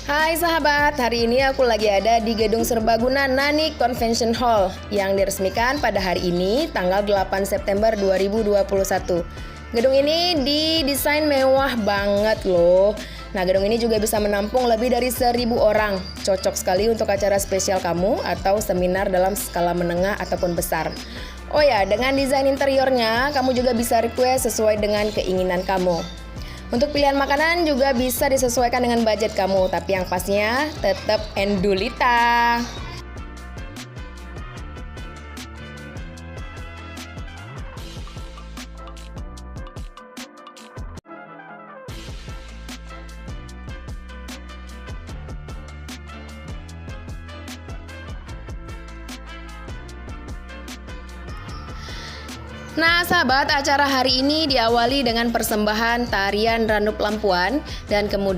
Hai sahabat, hari ini aku lagi ada di Gedung Serbaguna Nani Convention Hall yang diresmikan pada hari ini tanggal 8 September 2021. Gedung ini didesain mewah banget loh. Nah, gedung ini juga bisa menampung lebih dari 1.000 orang. Cocok sekali untuk acara spesial kamu atau seminar dalam skala menengah ataupun besar. Oh ya, dengan desain interiornya, kamu juga bisa request sesuai dengan keinginan kamu. Untuk pilihan makanan juga bisa disesuaikan dengan budget kamu, tapi yang pastinya tetap endulita. Nah sahabat, acara hari ini diawali dengan persembahan tarian Randup Lampuan dan kemudian